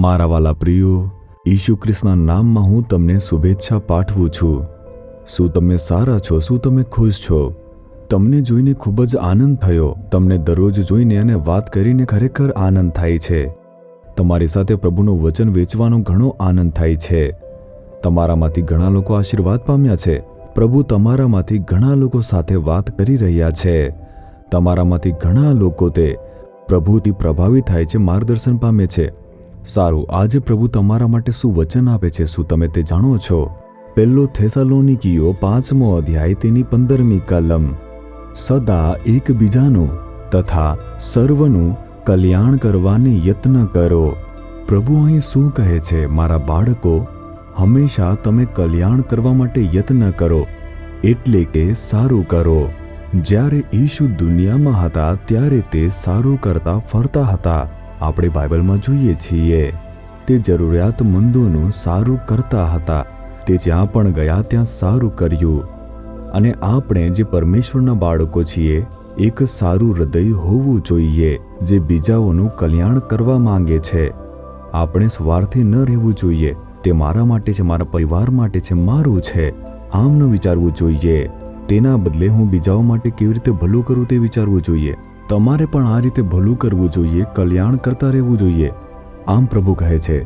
મારા વાલા પ્રિયો, ઈસુ ખ્રિસ્તના નામમાં હું તમને શુભેચ્છા પાઠવું છું। શું તમે સારા છો? શું તમે ખુશ છો? તમને જોઈને ખૂબ જ આનંદ થયો। તમને દરરોજ જોઈને અને વાત કરીને ખરેખર આનંદ થાય છે। તમારી સાથે પ્રભુનું વચન વેચવાનો ઘણો આનંદ થાય છે। તમારામાંથી ઘણા લોકો આશીર્વાદ પામ્યા છે। પ્રભુ તમારામાંથી ઘણા લોકો સાથે વાત કરી રહ્યા છે। તમારામાંથી ઘણા લોકો તે પ્રભુથી પ્રભાવિત થાય છે, માર્ગદર્શન પામે છે। સારું, આજે પ્રભુ તમારા માટે શું વચન આપે છે, શું તમે તે જાણો છો? પહેલો થેસાલોનિકીઓ 5મો અધ્યાય તેની 15મી કલમ। સદા એકબીજાનું તથા સર્વનું કલ્યાણ કરવાને યત્ન કરો। પ્રભુ અહીં શું કહે છે? મારા બાળકો, હંમેશા તમે કલ્યાણ કરવા માટે યત્ન કરો, એટલે કે સારું કરો। જ્યારે ઈસુ દુનિયામાં હતા ત્યારે તે સારું કરતા ફરતા હતા। આપણે બાઇબલમાં જોઈએ છીએ તે જરૂરિયાતમંદોનું સારું કરતા હતા। તે જ્યાં પણ ગયા ત્યાં સારું કર્યું। અને આપણે જે પરમેશ્વરના બાળકો છીએ, એક સારું હૃદય હોવું જોઈએ જે બીજાઓનું કલ્યાણ કરવા માંગે છે। આપણે સ્વાર્થી ન રહેવું જોઈએ। તે મારા માટે છે, મારા પરિવાર માટે છે, મારું છે, આમ ન વિચારવું જોઈએ। તેના બદલે હું બીજાઓ માટે કેવી રીતે ભલું કરું તે વિચારવું જોઈએ। તમારે પણ આ રીતે ભલું કરવું જોઈએ, કલ્યાણ કરતા રહેવું જોઈએ। આમ પ્રભુ કહે છે।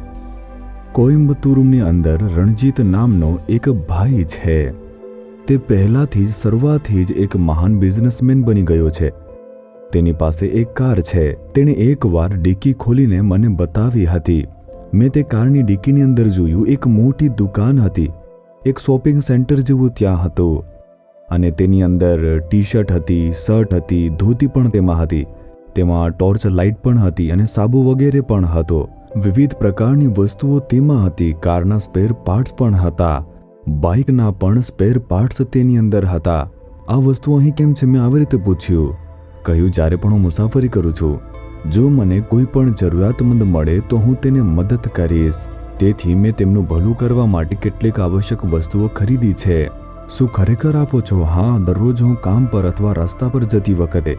કોઇમ્બતુરની અંદર રણજીત નામનો એક ભાઈ છે। તે પહેલાથી જ શરૂઆતથી જ એક મહાન બિઝનેસમેન બની ગયો છે। તેની પાસે એક કાર છે। તેણે એકવાર ડિક્કી ખોલીને મને બતાવી હતી। મેં તે કારની ડિક્કીની અંદર જોયું, એક મોટી દુકાન હતી, એક શોપિંગ સેન્ટર જેવું ત્યાં હતું। અને તેની અંદર ટી શર્ટ હતી, શર્ટ હતી, ધોતી પણ તેમાં હતી। તેમાં ટોર્ચ લાઇટ પણ હતી અને સાબુ વગેરે પણ હતો। વિવિધ પ્રકારની વસ્તુઓ તેમાં હતી। કારના સ્પેર પાર્ટ્સ પણ હતા, બાઇકના પણ સ્પેર પાર્ટ્સ તેની અંદર હતા। આ વસ્તુ અહીં કેમ છે? મેં આવી રીતે પૂછ્યું। કહ્યું, જ્યારે પણ હું મુસાફરી કરું છું, જો મને કોઈ પણ જરૂરિયાતમંદ મળે તો હું તેને મદદ કરીશ। તેથી મેં તેમનું ભલું કરવા માટે કેટલીક આવશ્યક વસ્તુઓ ખરીદી છે। શું ખરેખર આપો છો? હા, દરરોજ હું કામ પર અથવા રસ્તા પર જતી વખતે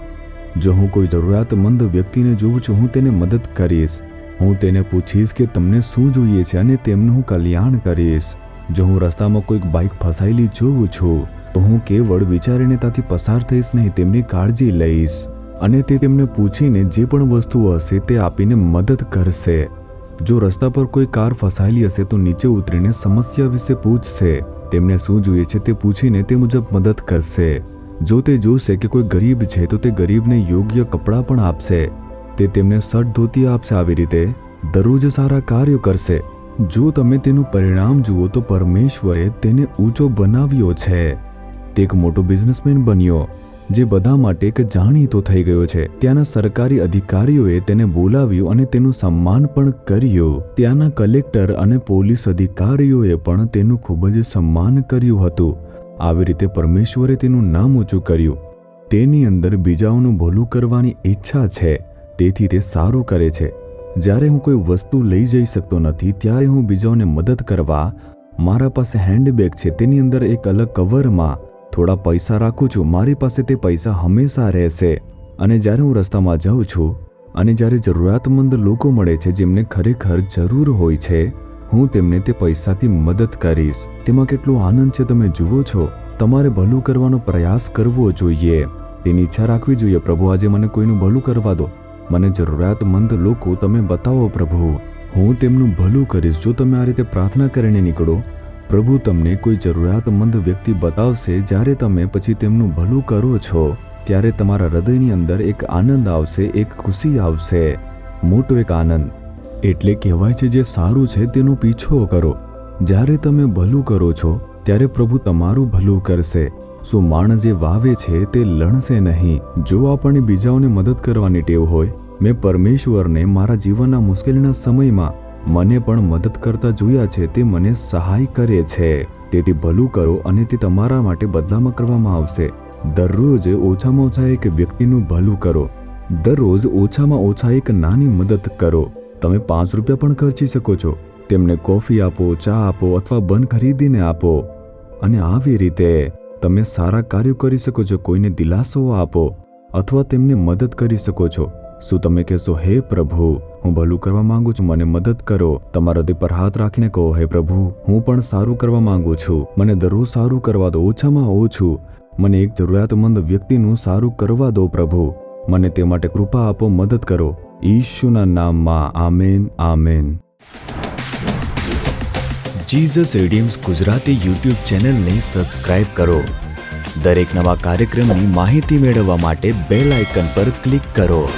જો હું કોઈ જરૂરિયાતમંદ વ્યક્તિને જોઉં છું, હું તેને મદદ કરીશ। હું તેને પૂછીશ કે તમને શું જોઈએ છે અને તેમનું હું કલ્યાણ કરીશ। જો હું રસ્તામાં કોઈક બાઇક ફસાયેલી જોઉં છું તો હું કેવળ વિચારીને ત્યાંથી પસાર થઈશ નહીં, તેમની કાળજી લઈશ અને તે તેમને પૂછીને જે પણ વસ્તુઓ હશે તે આપીને મદદ કરશે। જો રસ્તા પર કોઈ કાર ફસાયેલી હશે તો નીચે ઉતરીને સમસ્યા વિશે પૂછશે, તેમને શું જોઈએ છે તે પૂછીને તે મુજબ મદદ કરશે। જો તે જોશે કે કોઈ ગરીબ છે તો તે ગરીબને યોગ્ય કપડાં પણ આપશે, તે તેમને શર્ટ ધોતી આપશે। આવી રીતે દરરોજ સારા કાર્યો કરશે। જો તમે તેનું પરિણામ જુઓ તો પરમેશ્વરે તેને ઊંચો બનાવ્યો છે। તે એક મોટો બિઝનેસમેન બન્યો જે બધા માટે એક જાણીતો થઈ ગયો છે। ત્યાંના સરકારી અધિકારીઓએ તેને બોલાવ્યું અને તેનું સન્માન પણ કર્યું। ત્યાંના કલેક્ટર અને પોલીસ અધિકારીઓએ પણ તેનું ખૂબ જ સન્માન કર્યું હતું। આવી રીતે પરમેશ્વરે તેનું નામ ઊંચું કર્યું। તેની અંદર બીજાઓનું ભલું કરવાની ઈચ્છા છે, તેથી તે સારું કરે છે। જ્યારે હું કોઈ વસ્તુ લઈ જઈ શકતો નથી ત્યારે હું બીજાઓને મદદ કરવા મારા પાસે હેન્ડબેગ છે, તેની અંદર એક અલગ કવરમાં થોડા પૈસા રાખું છું। મારી પાસે તે પૈસા હંમેશા રહેશે અને જ્યારે હું રસ્તામાં જાઉં છું અને જ્યારે જરૂરિયાતમંદ લોકો મળે છે જેમને ખરેખર જરૂર હોય છે, હું તેમને તે પૈસાથી મદદ કરીશ। તેમાં કેટલો આનંદ છે તમે જુઓ છો। તમારે ભલું કરવાનો પ્રયાસ કરવો જોઈએ, તેની ઈચ્છા રાખવી જોઈએ। પ્રભુ, આજે મને કોઈનું ભલું કરવા દો, મને જરૂરિયાતમંદ લોકો તમે બતાવો પ્રભુ, હું તેમનું ભલું કરીશ। જો તમે આ રીતે પ્રાર્થના કરીને નીકળો, પ્રભુ તમને કોઈ જરૂરિયાતમંદ વ્યક્તિ બતાવશે। જ્યારે તમે પછી તેમનું ભલું કરો છો ત્યારે તમારા હૃદયની અંદર એક આનંદ આવશે, એક ખુશી આવશે, મોટો એક આનંદ। એટલે કહેવાય છે જે સારું છે તેનો પીછો કરો। જ્યારે તમે ભલું કરો છો ત્યારે પ્રભુ તમારું ભલું કરશે। શું માણસ જે વાવે છે તે લણશે નહીં? જો આપણને બીજાઓને મદદ કરવાની ટેવ હોય, મેં પરમેશ્વરને મારા જીવનના મુશ્કેલીના સમયમાં મને પણ મદદ કરતા જોયા છે। તે મને સહાય કરે છે। તેથી ભલું કરો અને તે તમારા માટે બદલામાં કરવામાં આવશે। દરરોજ ઓછામાં ઓછા એક વ્યક્તિનું ભલું કરો। દરરોજ ઓછામાં ઓછા એક નાની મદદ કરો। તમે 5 રૂપિયા પણ ખર્ચી શકો છો। તેમને કોફી આપો, ચા આપો અથવા બન ખરીદીને આપો અને આવી રીતે તમે સારા કાર્યો કરી શકો છો। કોઈને દિલાસો આપો અથવા તેમને મદદ કરી શકો છો। શું તમે કહેશો, હે પ્રભુ, હું ભલું કરવા માંગુ છું, મને મદદ કરો? તમારા હૃદય પર હાથ રાખીને કહો, હે પ્રભુ, હું પણ સારું કરવા માંગુ છું, મને દરરોજ સારું કરવા દો, ઓછામાં ઓછું મને એક જરૂરિયાતમંદ વ્યક્તિનું સારું કરવા દો પ્રભુ. મને તે માટે કૃપા આપો, મદદ કરો. ઈશુના નામમાં આમેન, આમેન. જીસસ રીડીમ્સ ગુજરાતી યુટ્યુબ ચેનલને સબસ્ક્રાઇબ કરો. દરેક નવા કાર્યક્રમની માહિતી મેળવવા માટે બેલ આઇકન પર ક્લિક કરો.